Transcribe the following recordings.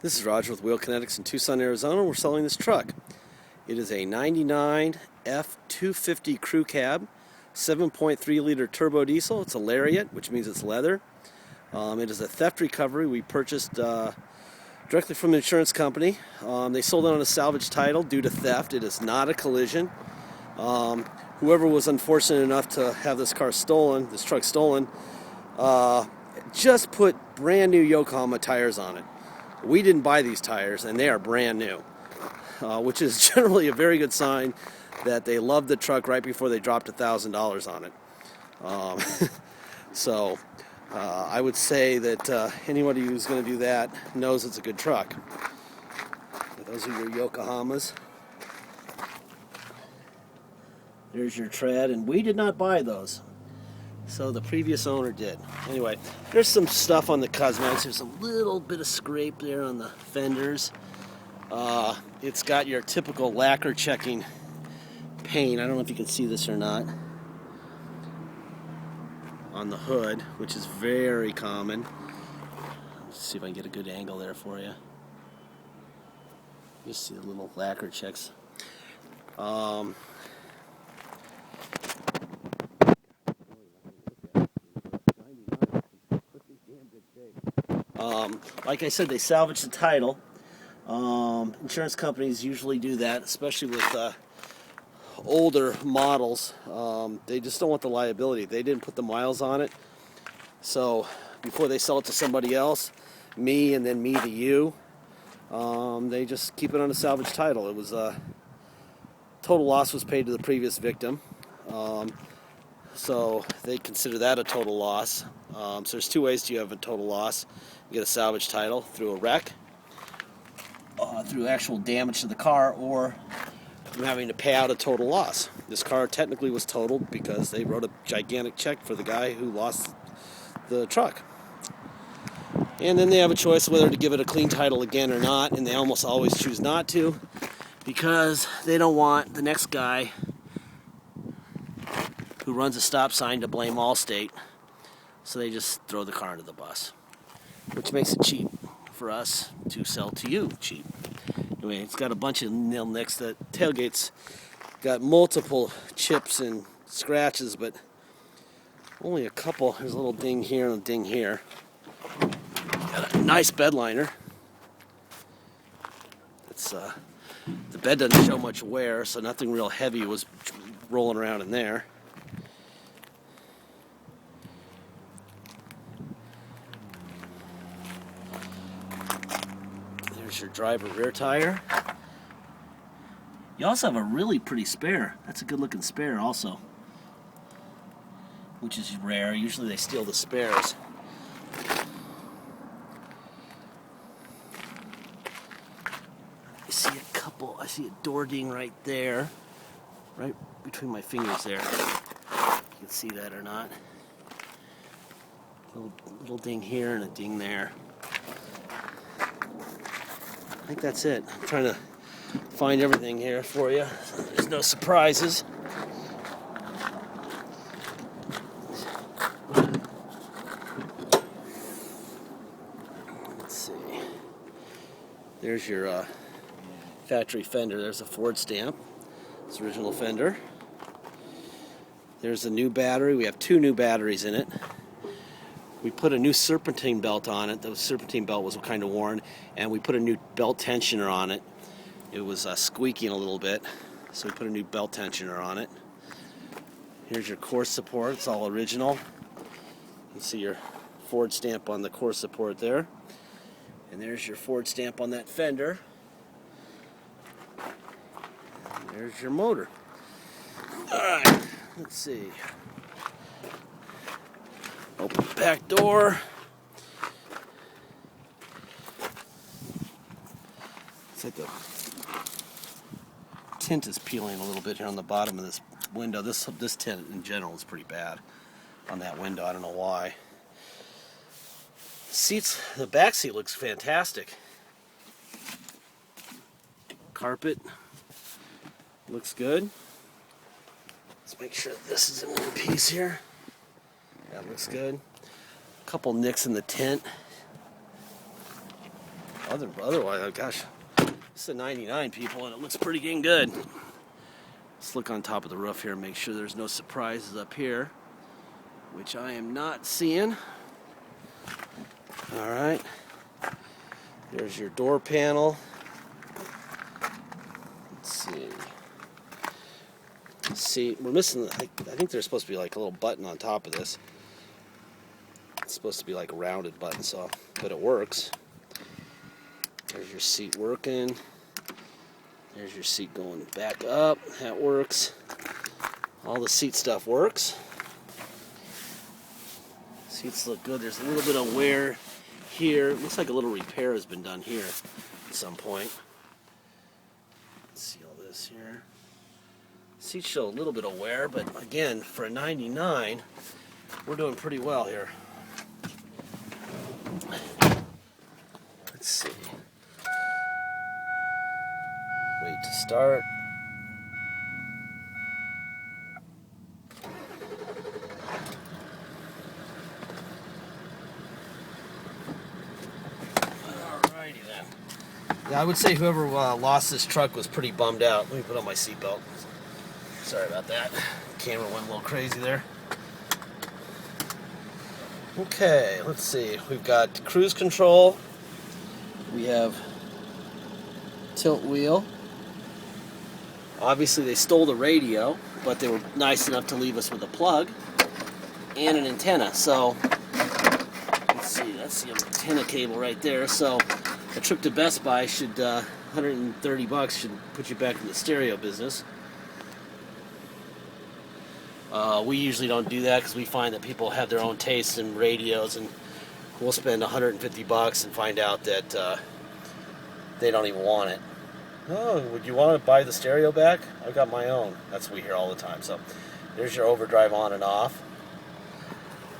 This is Roger with Wheel Kinetics in Tucson, Arizona. We're selling this truck. It is a 99 F250 crew cab, 7.3 liter turbo diesel. It's a Lariat, which means it's leather. It is a theft recovery. We purchased directly from an insurance company. They sold it on a salvage title due to theft. It is not a collision. Whoever was unfortunate enough to have this truck stolen, just put brand new Yokohama tires on it. We didn't buy these tires, and they are brand new, which is generally a very good sign that they loved the truck right before they dropped $1,000 on it. So I would say that anybody who's going to do that knows it's a good truck. Those are your Yokohamas. There's your tread, and we did not buy those. So the previous owner did. Anyway, there's some stuff on the cosmetics. There's a little bit of scrape there on the fenders. It's got your typical lacquer checking paint. I don't know if you can see this or not. On the hood, which is very common. Let's see if I can get a good angle there for you. You see the little lacquer checks. Like I said, they salvaged the title. Insurance companies usually do that, especially with older models. They just don't want the liability. They didn't put the miles on it. So before they sell it to somebody else, me and then me to you, they just keep it on a salvage title. It was total loss was paid to the previous victim. So they consider that a total loss. So there's two ways to have a total loss. You get a salvage title through a wreck, through actual damage to the car, or from having to pay out a total loss. This car technically was totaled because they wrote a gigantic check for the guy who lost the truck. And then they have a choice whether to give it a clean title again or not, and they almost always choose not to because they don't want the next guy who runs a stop sign to blame Allstate. So they just throw the car under the bus, which makes it cheap for us to sell to you cheap. Anyway, it's got a bunch of nil nicks. The tailgate's got multiple chips and scratches, but only a couple. There's a little ding here and a ding here. Got a nice bed liner. It's the bed doesn't show much wear, so nothing real heavy was rolling around in there. There's your driver rear tire. You also have a really pretty spare. That's a good looking spare also, which is rare. Usually they steal the spares. I see a door ding right there, right between my fingers there. You can see that or not. Little ding here and a ding there. I think that's it. I'm trying to find everything here for you so there's no surprises. Let's see. There's your factory fender. There's a Ford stamp. It's the original fender. There's a new battery. We have two new batteries in it. We put a new serpentine belt on it. The serpentine belt was kind of worn, and we put a new belt tensioner on it. It was squeaking a little bit, so we put a new belt tensioner on it. Here's your core support. It's all original. You can see your Ford stamp on the core support there. And there's your Ford stamp on that fender. There's your motor. Alright, let's see. Open the back door. It's like the tint is peeling a little bit here on the bottom of this window. This tint in general is pretty bad on that window. I don't know why. Seats, the back seat looks fantastic. Carpet looks good. Let's make sure this is in one piece here. That looks good. A couple nicks in the tint. Otherwise, oh gosh, this is a 99, people, and it looks pretty dang good. Let's look on top of the roof here and make sure there's no surprises up here, which I am not seeing. All right, there's your door panel. Let's see, we're missing, I think there's supposed to be like a little button on top of this. It's supposed to be like a rounded button, but it works. There's your seat working. There's your seat going back up. That works. All the seat stuff works. Seats look good. There's a little bit of wear here. It looks like a little repair has been done here at some point. Let's see all this here. Seats show a little bit of wear, but again, for a 99, we're doing pretty well here. Let's see. Wait to start. Alrighty then. Yeah, I would say whoever lost this truck was pretty bummed out. Let me put on my seatbelt. Sorry about that. Camera went a little crazy there. Okay, let's see. We've got cruise control. We have tilt wheel. Obviously they stole the radio, but they were nice enough to leave us with a plug and an antenna. So let's see, that's the antenna cable right there. So a trip to Best Buy should $130 should put you back in the stereo business. We usually don't do that because we find that people have their own tastes in radios, and we'll spend $150 and find out that they don't even want it. Oh, would you want to buy the stereo back? I've got my own. That's what we hear all the time. So there's your overdrive on and off.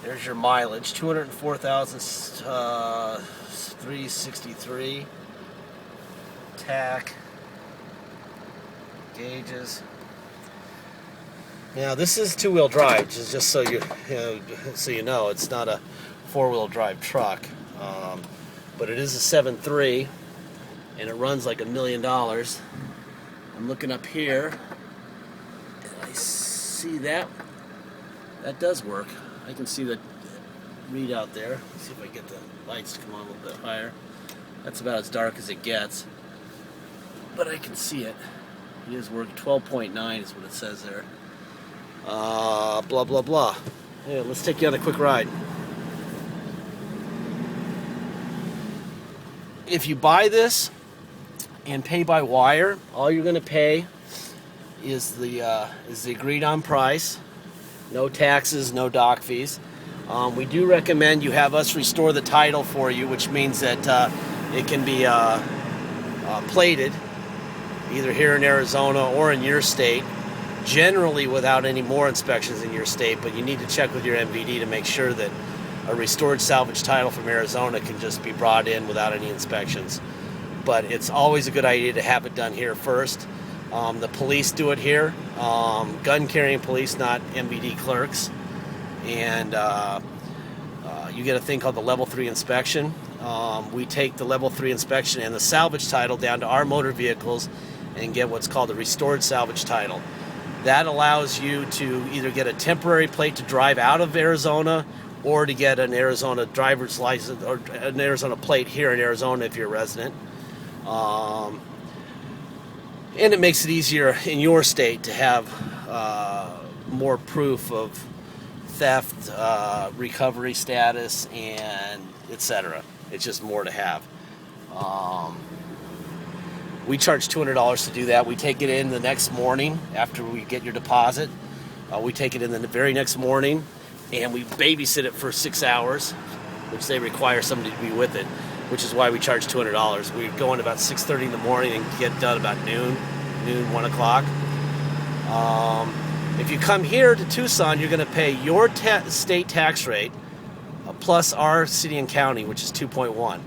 There's your mileage, 204,363. Tack. Gauges. Now this is two-wheel drive, just so you know, it's not a four-wheel drive truck, but it is a 7.3, and it runs like $1 million. I'm looking up here, and I see that does work. I can see the readout there. Let's see if I can get the lights to come on a little bit higher. That's about as dark as it gets, but I can see it. It is working. 12.9 is what it says there. Blah blah blah. Yeah, let's take you on a quick ride. If you buy this and pay by wire, all you're going to pay is the agreed on price. No taxes, no dock fees. We do recommend you have us restore the title for you, which means that it can be plated either here in Arizona or in your state. Generally without any more inspections in your state, but you need to check with your MVD to make sure that a restored salvage title from Arizona can just be brought in without any inspections. But it's always a good idea to have it done here first. The police do it here, gun-carrying police, not MVD clerks. And you get a thing called the Level 3 inspection. We take the Level 3 inspection and the salvage title down to our motor vehicles and get what's called the restored salvage title. That allows you to either get a temporary plate to drive out of Arizona or to get an Arizona driver's license or an Arizona plate here in Arizona if you're a resident. And it makes it easier in your state to have more proof of theft, recovery status, and etc. It's just more to have. We charge $200 to do that. We take it in the next morning after we get your deposit. We take it in the very next morning, and we babysit it for 6 hours, which they require somebody to be with it, which is why we charge $200. We go in about 6:30 in the morning and get done about noon, 1 o'clock. If you come here to Tucson, you're going to pay your state tax rate plus our city and county, which is 2.1.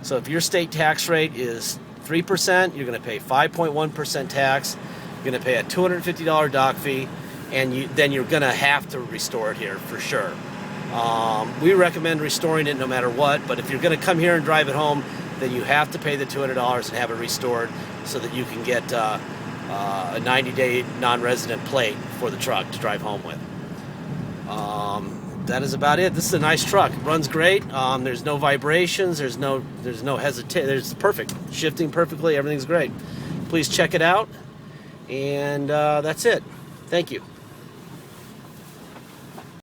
So if your state tax rate is 3%, you're going to pay 5.1% tax. You're going to pay a $250 dock fee, and then you're going to have to restore it here for sure. We recommend restoring it no matter what, but if you're going to come here and drive it home, then you have to pay the $200 and have it restored so that you can get a 90-day non-resident plate for the truck to drive home with. That is about it. This is a nice truck. It runs great. There's no vibrations. There's no hesitation. It's perfect. Shifting perfectly. Everything's great. Please check it out. And that's it. Thank you.